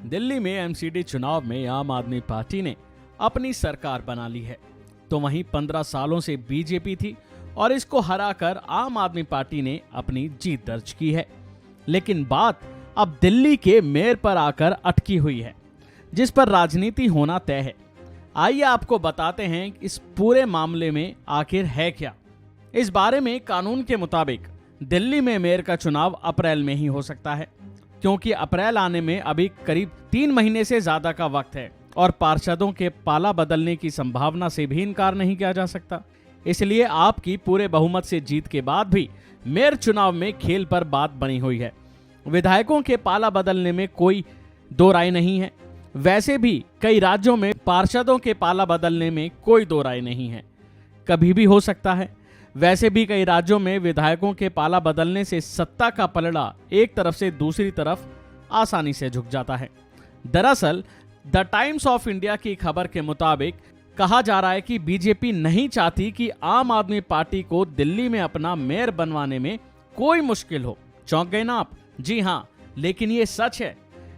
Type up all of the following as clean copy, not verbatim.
दिल्ली में एमसीडी चुनाव में आम आदमी पार्टी ने अपनी सरकार बना ली है, तो वहीं 15 सालों से बीजेपी थी और इसको हराकर आम आदमी पार्टी ने अपनी जीत दर्ज की है। लेकिन बात अब दिल्ली के मेयर पर आकर अटकी हुई है, जिस पर राजनीति होना तय है। आइए आपको बताते हैं इस पूरे मामले में आखिर है क्या। इस बारे में कानून के मुताबिक दिल्ली में मेयर का चुनाव अप्रैल में ही हो सकता है, क्योंकि अप्रैल आने में अभी करीब 3 महीने से ज्यादा का वक्त है और पार्षदों के पाला बदलने की संभावना से भी इनकार नहीं किया जा सकता। इसलिए आपकी पूरे बहुमत से जीत के बाद भी मेयर चुनाव में खेल पर बात बनी हुई है। विधायकों के पाला बदलने में कोई दो राय नहीं है। वैसे भी कई राज्यों में पार्षदों के पाला बदलने में कोई दो राय नहीं है, कभी भी हो सकता है। वैसे भी कई राज्यों में विधायकों के पाला बदलने से सत्ता का पलड़ा एक तरफ से दूसरी तरफ आसानी से झुक जाता है। दरअसल द टाइम्स ऑफ इंडिया की खबर के मुताबिक कहा जा रहा है कि बीजेपी नहीं चाहती कि आम आदमी पार्टी को दिल्ली में अपना मेयर बनवाने में कोई मुश्किल हो। चौंक गए ना आप? जी हाँ, लेकिन ये सच है।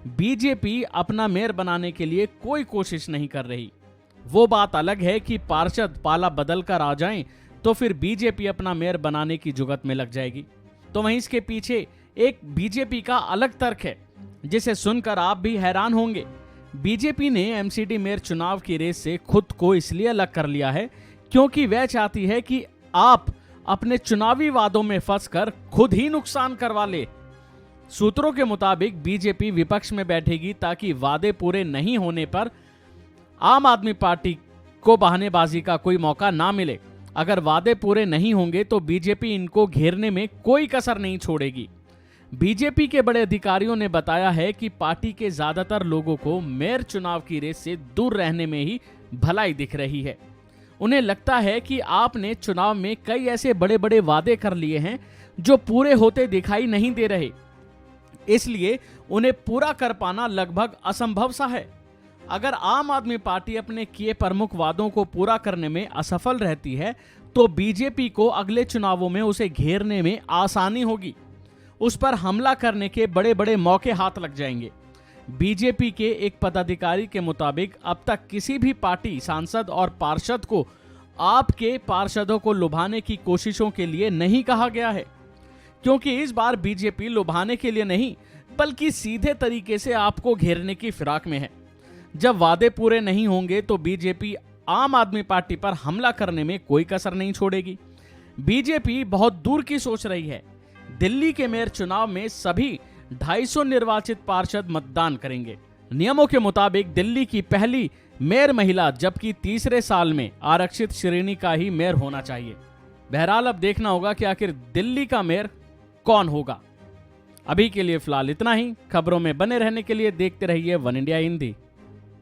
बीजेपी अपना मेयर बनाने के लिए कोई कोशिश नहीं कर रही। वो बात अलग है कि पार्षद पाला बदल कर आ जाएं तो फिर बीजेपी अपना मेयर बनाने की जुगत में लग जाएगी। तो वहीं इसके पीछे एक बीजेपी का अलग तर्क है, जिसे सुनकर आप भी हैरान होंगे। बीजेपी ने एमसीडी मेयर चुनाव की रेस से खुद को इसलिए अलग कर लिया है क्योंकि वह चाहती है कि आप अपने चुनावी वादों में फंसकर खुद ही नुकसान करवा ले। सूत्रों के मुताबिक बीजेपी विपक्ष में बैठेगी ताकि वादे पूरे नहीं होने पर आम आदमी पार्टी को बहानेबाजी का कोई मौका ना मिले। अगर वादे पूरे नहीं होंगे तो बीजेपी इनको घेरने में कोई कसर नहीं छोड़ेगी। बीजेपी के बड़े अधिकारियों ने बताया है कि पार्टी के ज्यादातर लोगों को मेयर चुनाव की रेस से दूर रहने में ही भलाई दिख रही है। उन्हें लगता है कि आपने चुनाव में कई ऐसे बड़े बड़े वादे कर लिए हैं जो पूरे होते दिखाई नहीं दे रहे, इसलिए उन्हें पूरा कर पाना लगभग असंभव सा है। अगर आम आदमी पार्टी अपने किए प्रमुख वादों को पूरा करने में असफल रहती है तो बीजेपी को अगले चुनावों में उसे घेरने में आसानी होगी। उस पर हमला करने के बड़े बड़े मौके हाथ लग जाएंगे। बीजेपी के एक पदाधिकारी के मुताबिक अब तक किसी भी पार्टी सांसद और पार्षद को आपके पार्षदों को लुभाने की कोशिशों के लिए नहीं कहा गया है, क्योंकि इस बार बीजेपी लुभाने के लिए नहीं बल्कि सीधे तरीके से आपको घेरने की फिराक में है। जब वादे पूरे नहीं होंगे तो बीजेपी आम आदमी पार्टी पर हमला करने में कोई कसर नहीं छोड़ेगी। बीजेपी बहुत दूर की सोच रही है। दिल्ली के मेयर चुनाव में सभी 250 निर्वाचित पार्षद मतदान करेंगे। नियमों के मुताबिक दिल्ली की पहली मेयर महिला, जबकि तीसरे साल में आरक्षित श्रेणी का ही मेयर होना चाहिए। बहरहाल अब देखना होगा कि आखिर दिल्ली का मेयर कौन होगा। अभी के लिए फिलहाल इतना ही। खबरों में बने रहने के लिए देखते रहिए वन इंडिया हिंदी।